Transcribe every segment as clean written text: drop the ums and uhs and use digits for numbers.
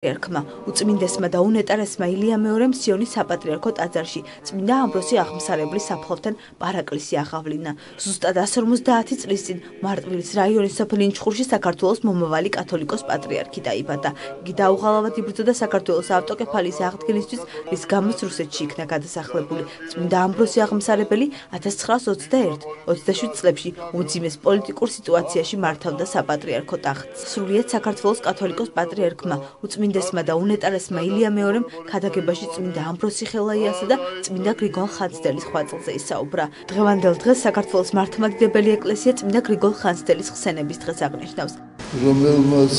ერქმა უწმინდესმა და უნეტარესმა ილია მეორემ სიონის საპატრიარქო ტაძარში წმინდა ამბროსი აღმსარებლის საფლავთან პარაკლისი აღავლინა. ზუსტად 150 წლის წინ მარტვილის რაიონის სოფელ ინჩხურში საქართველოს მომავალი კათოლიკოს პატრიარქი დაიბადა. იგი დაუღალავად იბრძოდა საქართველოს ავტოკეფალიის აღდგენისთვის, რის გამოც რუსეთში იქნა გადასახლებული. წმინდა ამბროსი აღმსარებელი 1921-27 წლებში უმძიმეს პოლიტიკურ სიტუაციაში მართავდა საპატრიარქო ტახტს. სრულიად საქართველოს კათოლიკოს პატრიარქმა უწმინდესმა და უნეტარესმა ილია მეორემ ქადაგებაში წმინდა ამბროსი ხელაიასა და წმინდა გრიგოლ ხანძთელის ხვაწლზე ისაუბრა. დღევანდელ დღეს საქართველოს მართლმადიდებელი ეკლესია წმინდა გრიგოლ ხანძთელის ხსენების დღეს აღნიშნავს. რომელმაც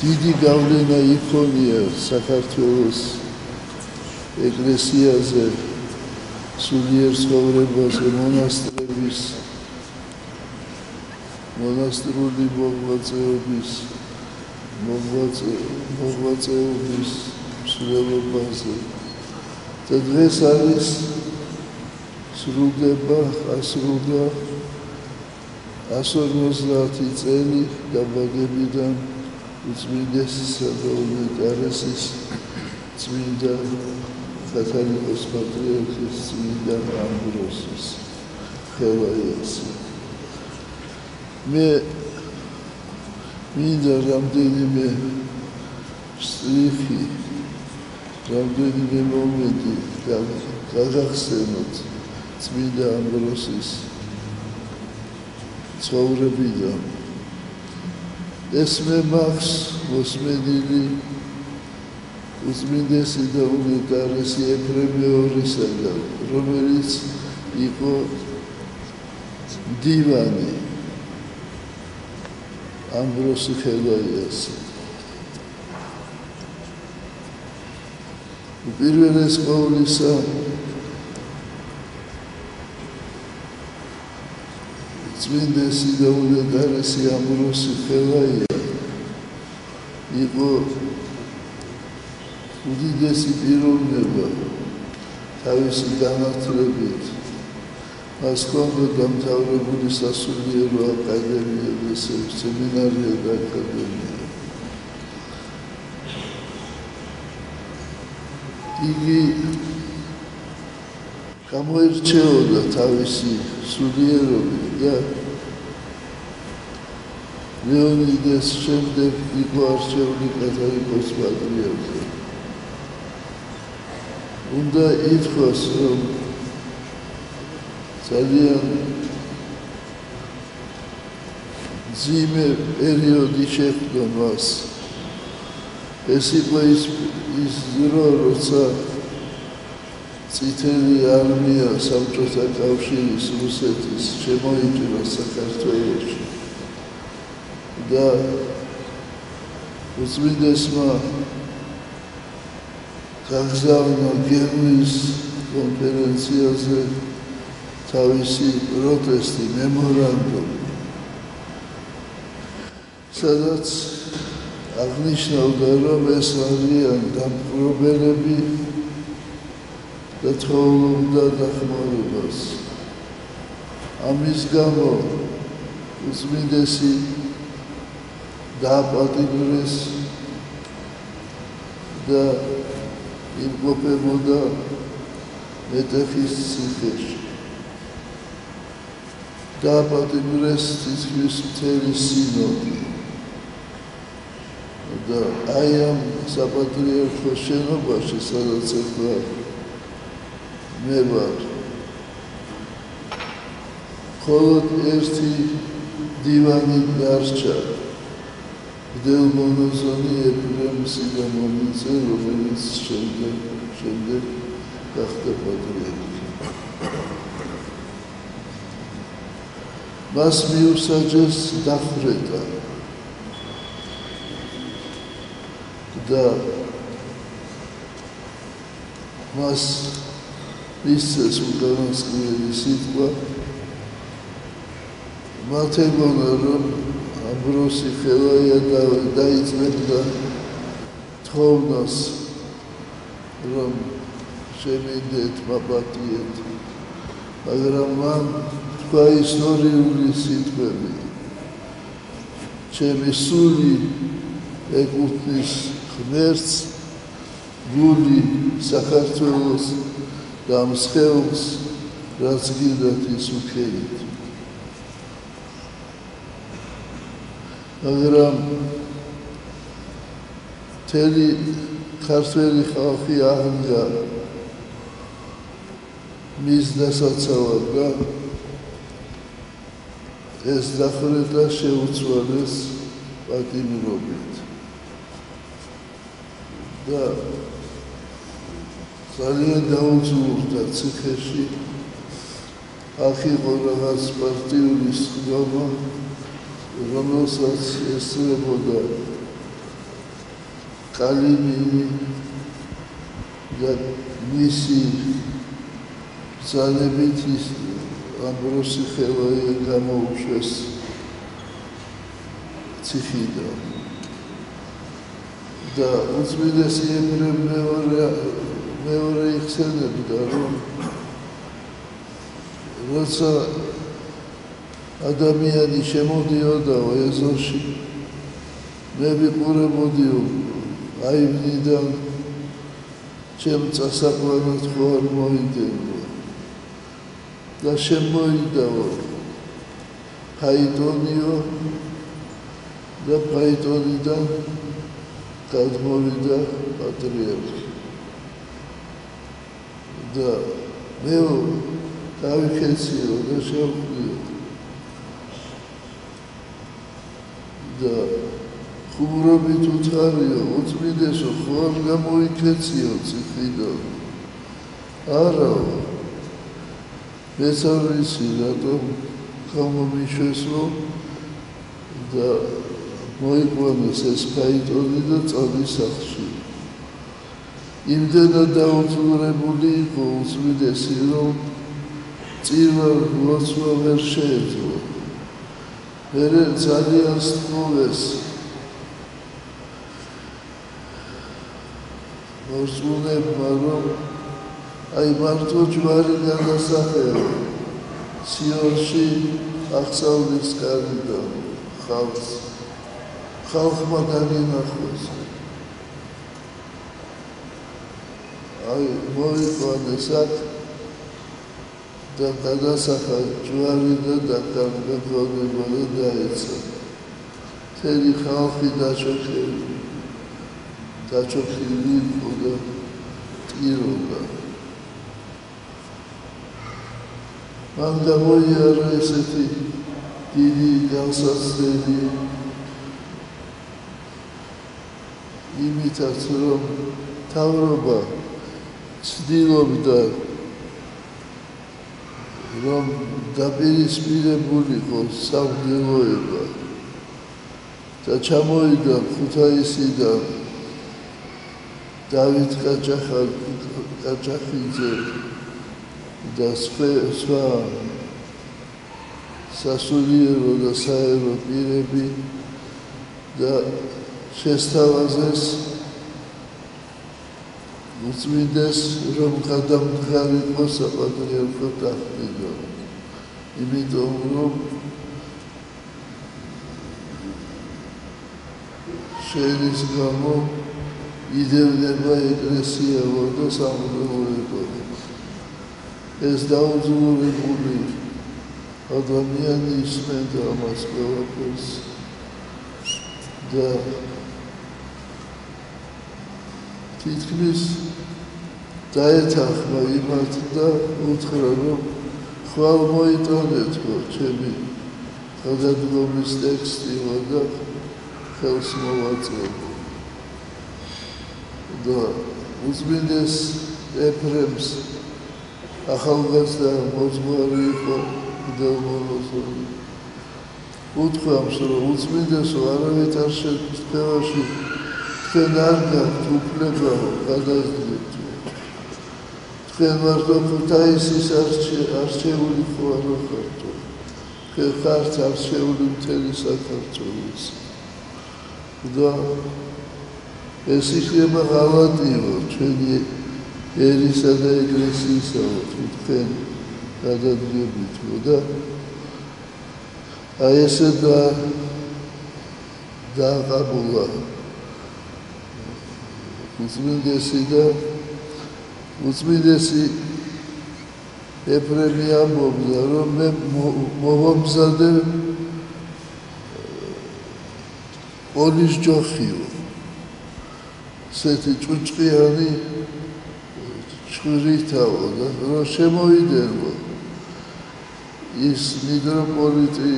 დიდი გავლენა იქონია საქართველოს ეკლესიაზე, სულიერ ცხოვრებაზე, მონასტრული მოღვაწეობის მსვლელობაზე. და დღეს არის სრულდება 150 წელი დაბადებიდან უწმინდესისა და უნეტარესის წმინდა კათოლიკოს პატრიარქის წმინდა ამბროსის ხელაიასი. მე მინდა რამდენიმე სტრიქი, რამდენიმე მომენტი გაგახსენოთ წმინდა ამბროსის ცხოვრებიდან. ეს მე მაქვს მოსმენილი უწმინდესი და უნეტარესი ეფრემ მეორისაგან, რომელიც იყო დივანი ამბროსი ხელაიასი. უპირველეს ყოვლისა წმინდესი და უნეტარესი ამბროსი ხელაია იყო უდიდესი პიროვნება თავისი განათლებით. მას ჰქონდა დამთავრებული სასულიერო აკადემია და სემინარია და აკადემია. იგი გამოირჩეოდა თავისი სულიერობით და ლეონიდეს შემდეგ იყო არჩეული კათოლიკოს პატრიარქი. უნდა ითქვას, რომ ძალიან მძიმე პერიოდი შეხვდა მას. ეს იყო ის დრო, როცა წითელი არმია საბჭოთა კავშირის რუსეთის შემოიჭრა საქართველოში და უწმინდესმა გაგზავნა გერმანიის კონფერენციაზე თავისი პროტესტი, მემორანდუმი, სადაც აღნიშნავდა, რომ ეს არიან დამპყრობელები და თხოვობდა დახმარებას. ამის გამო უწმინდესი დააპატიმრეს და იმყოფებოდა მეტეხის ციხეში. დააპატიმრეს თითქმის მთელი სინოდი. და აი ამ საპატრიარქოს შენობაში, სადაც ახლა მე ვარ, მხოლოდ ერთი დივანი დარჩა, მღვდელმონაზონი ეფრემ სიგამონიძე, რომელიც შემდეგ გახდა პატრიარქი. მას მიუსაჯეს დახვრეტა და მას მისცეს უკანასკნელი სიტყვა. მათ ეგონა, რომ ამბროსი ხელაია დაიწყებდა თხოვნას, რომ შემიძლიათ მაპატიეთ, მაგრამ მან თქვა ისტორიული სიტყვები. ჩემი სული ეკუთვნის ღმერთს, გული საქართველოს და ამ სხეულს, რაც გილდათ ის უქერით. მაგრამ მთელი ქართველი ხალხი აღდგა მის დასაცავად და ეს დახვრეტა შეუცვალეს პატიმრობით. და ძალიან დაუძულდა ციხეში, აქ იყო რაღაც პარტიული სხდომა, რომელსაც ესწრებოდა კალინინი და მისი ბრძანებით ის ამბროსი ხელაია გამოუშვეს ციხიდან. და უწმიდესი ეფრემ მეორე იხსენებდა, რომ როცა ადამიანი შემოდიოდაო ეზოში, მე ვიყურებოდიო აივნიდან ჩემ წასაყვანად ხო არ მოიდებო და შემოიდაო ფაიტონიო და ფაიტონიდან გადმოვიდა პატრიარქი. და მე დავიქეციო და შევხვდიო და ხუმრობით უცხარიო, უწმიდესო, ხო არ გამოიქეციო ციხიდან? არაო, მეც არ ვიცი, რატომ გამომიშვესო და მოიყვანეს ეს ფაიტონი და წადის სახლში. იმდენად დაუძულებული იყო უწმიდესი, რომ წირვა ლოცვა ვერ შეეძლო. მერე ძალიან სთხოვეს მორწმუნეებმა, რომ აი მარტო ჯვარი გადასახეო სიონში აღსავლის კარიდან ხალხმა დაგინახოს. აი მოიყვანეს აქ და გადასახა ჯვარი და დაკარგება და დაეცა. მთელი ხალხი დაჩოქილი იყო და ტიროდა. მან გამოიარა ესეთი დიდი განსაცდელი იმითაც, რომ მთავრობა ცდილობდა, რომ დაპირისპირებულიყო სამღვდელოება და ჩამოვიდა ქუთაისიდან დავით კაჭახიძე და სხვა სასულიერო და საერო პირები და შესთავაზეს უწმინდეს, რომ გადამდგარიყო საპატრიარქო ტახტიდან. იმიტომ, რომ შეერის გამო იდევნება ეკლესიაო და სამღვდელოება. ეს დაუძულებული ადამიანი ისმენდა ამას ყველაფერს და თითქმის დაეთანხმა იმათ და უთხრა, რომ ხვალ მოიტანეთო ჩემი გადადგომის ტექსტიო და ხელს მოვაწევო. და უწმინდეს ეფრემს ახალგაზრდა მოძღვარი იყო მღვდელმოწმე. უთქვამს, რომ უწმინდესო, არავით არ შეგვიძლია თქვენ არ გაქვთ უფლებაო გადაიდგეთო. თქვენ მარტო ქუთაისის არჩეული ხო არ ხართო. თქვენ ხართ არჩეული მთელი საქართველოს. და ეს იქნება ღალატიო ჩვენი ერისა და ეკლესიისაო, თქვენ გადადგებითო და აი ესე დააყაბულა უწმინდესი და უწმინდესი ეფრემი ამბობდა, რომ მე მოვამზადე ონის ჯოხიო, ესეთი ჭუჭყიანი ჩხვრითავო და რომ შემოვიდენო ის მიტროპოლიტი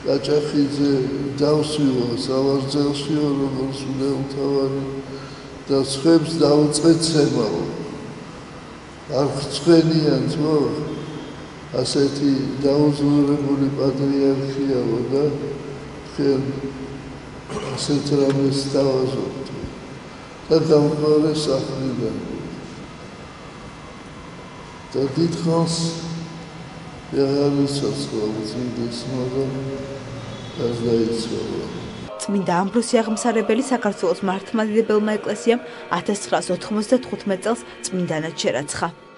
კაჭახიძე დავსვიო სავარძელშიო როგორც მდელმთავარი და სხვებს დაუწყეცემაო არ ხრწვენიან თო ასეთი დაუზურებული პატრიარქიაო და თქვენ ასეთ რამეს დავაზობთ და გამყარე სახლიდან და დიდხანს აღარ იცოცხლა უწმინდესმა და გარდაიცვალა. წმინდა ამბროსი აღმსარებელი საქართველოს მართლმადიდებელმა ეკლესიამ 1995 წელს წმინდანად შერაცხა.